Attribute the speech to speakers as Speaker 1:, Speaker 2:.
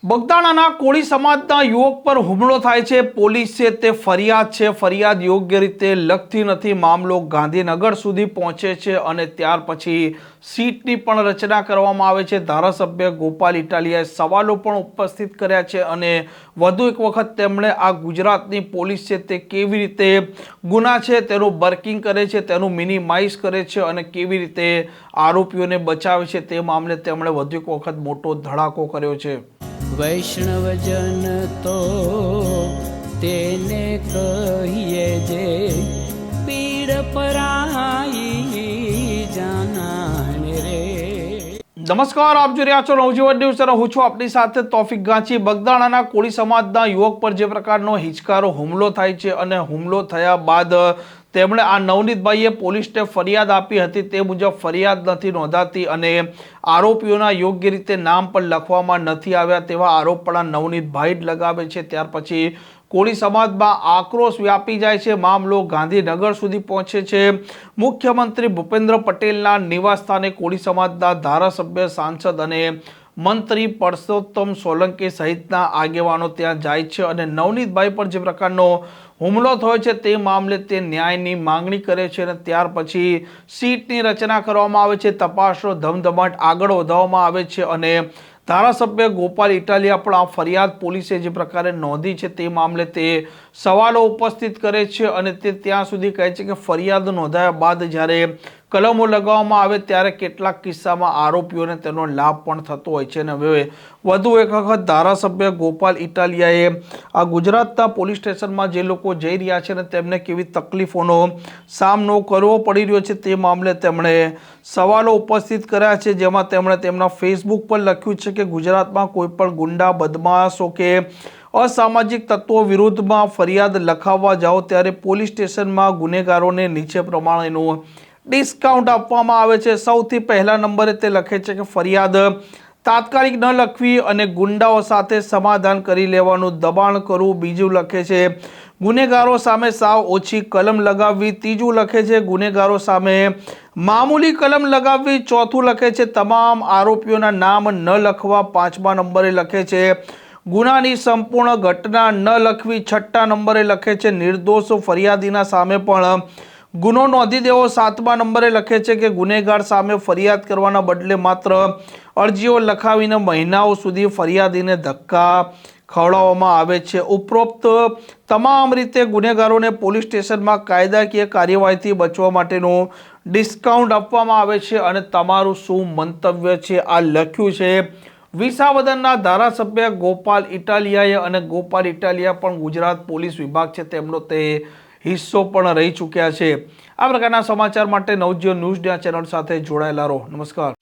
Speaker 1: બગદાણાના કોળી સમાજના યુવક પર હુમલો થાય છે। પોલીસે તે ફરિયાદ છે, ફરિયાદ યોગ્ય રીતે લખતી નથી। મામલો ગાંધીનગર સુધી પહોંચે છે અને ત્યાર પછી સીટની પણ રચના કરવામાં આવે છે। ધારાસભ્ય ગોપાલ ઇટાલિયાએ સવાલો પણ ઉપસ્થિત કર્યા છે અને વધુ એક વખત તેમણે આ ગુજરાતની પોલીસ છે તે કેવી રીતે ગુના છે તેનું બર્કિંગ કરે છે, તેનું મિનિમાઇઝ કરે છે અને કેવી રીતે આરોપીઓને બચાવે છે તે મામલે તેમણે વધુ એક વખત મોટો ધડાકો કર્યો છે।
Speaker 2: વૈષ્ણવજન તો તેને કહીએ જે પીડ પરાઈ જાનાને રે।
Speaker 1: નમસ્કાર, આપ જોઈ રહ્યા છો નવજીવન ન્યૂઝ અને હું છું આપની સાથે તોફિક ગાંચી। બગદાણાના કોળી સમાજના યુવક પર જે પ્રકારનો હિચકારો હુમલો થાય છે અને હુમલો થયા બાદ તેમણે આ નવનીતભાઈએ પોલીસને ફરિયાદ આપી હતી, તે મુજબ ફરિયાદ નથી નોંધાતી અને આરોપીઓના યોગ્ય રીતે નામ પણ લખવામાં નથી આવ્યા તેવા આરોપ પણ આ નવનીતભાઈ જ લગાવે છે। ત્યાર પછી કોળી સમાજમાં આક્રોશ વ્યાપી જાય છે, મામલો ગાંધીનગર સુધી પહોંચે છે। મુખ્યમંત્રી ભૂપેન્દ્ર પટેલના નિવાસસ્થાને કોળી સમાજના ધારાસભ્ય, સાંસદ અને મંત્રી પરસોત્તમ સોલંકી સહિતના આગેવાનો ત્યાં જાય છે અને નવનીતભાઈ પર જે પ્રકારનો હુમલો થયો છે તે મામલે તે ન્યાયની માંગણી કરે છે અને ત્યાર પછી સીટની રચના કરવામાં આવે છે, તપાસનો ધમધમાટ આગળ વધારવામાં આવે છે અને ધારાસભ્ય ગોપાલ ઇટાલિયા પણ આ ફરિયાદ પોલીસે જે પ્રકારે નોંધી છે તે મામલે તે સવાલો ઉપસ્થિત કરે છે અને તે ત્યાં સુધી કહે છે કે ફરિયાદ નોંધાયા બાદ જ્યારે કલમો લગાવવામાં આવે ત્યારે કેટલાક કિસ્સામાં આરોપીઓને તેનો લાભ પણ થતો હોય છે। અને હવે વધુ એક વખત ધારાસભ્ય ગોપાલ ઇટાલિયાએ આ ગુજરાતના પોલીસ સ્ટેશનમાં જે લોકો જઈ રહ્યા છે અને તેમને કેવી તકલીફોનો સામનો કરવો પડી રહ્યો છે તે મામલે તેમણે સવાલો ઉપસ્થિત કર્યા છે, જેમાં તેમણે તેમના ફેસબુક પર લખ્યું છે કે ગુજરાતમાં કોઈ પણ ગુંડા, બદમાશો કે અસામાજિક તત્વો વિરુદ્ધમાં ફરિયાદ લખાવવા જાઓ ત્યારે પોલીસ સ્ટેશનમાં ગુનેગારોને નીચે પ્રમાણેનું ડિસ્કાઉન્ટ આપવામાં આવે છે। સૌથી પહેલા નંબરે તે લખે છે કે ફરિયાદ તાત્કાલિક ન લખવી અને ગુંડાઓ સાથે સમાધાન કરી લેવાનું દબાણ કરવું। બીજું લખે છે ગુનેગારો સામે સાવ ઓછી કલમ લગાવવી। ત્રીજું લખે છે ગુનેગારો સામે મામૂલી કલમ લગાવવી। ચોથું લખે છે તમામ આરોપીઓના નામ ન લખવા। પાંચમા નંબરે લખે છે ગુનાની સંપૂર્ણ ઘટના ન લખવી। છઠ્ઠા નંબરે લખે છે નિર્દોષ ફરિયાદીના સામે પણ ગુનો નોંધી દેવો। સાતમા નંબરે લખે છે કે ગુનેગાર સામે ફરિયાદ કરવાના બદલે માત્ર અરજીઓ લખાવીને મહિનાઓ સુધી ફરિયાદીને ધક્કા ખવડાવવામાં આવે છે। ઉપરોક્ત તમામ રીતે ગુનેગારોને પોલીસ સ્ટેશનમાં કાયદાકીય કાર્યવાહીથી બચવા માટેનું ડિસ્કાઉન્ટ આપવામાં આવે છે। અને તમારું શું મંતવ્ય છે આ લખ્યું છે વિસાવદરના ધારાસભ્ય ગોપાલ ઇટાલિયાએ અને ગોપાલ ઇટાલિયા પણ ગુજરાત પોલીસ વિભાગ છે તેમનો તે હિસ્સો પણ રહી ચૂક્યા છે। આ પ્રકારના સમાચાર માટે નવજીવન ન્યૂઝ ચેનલ સાથે જોડાયેલા રહો। નમસ્કાર।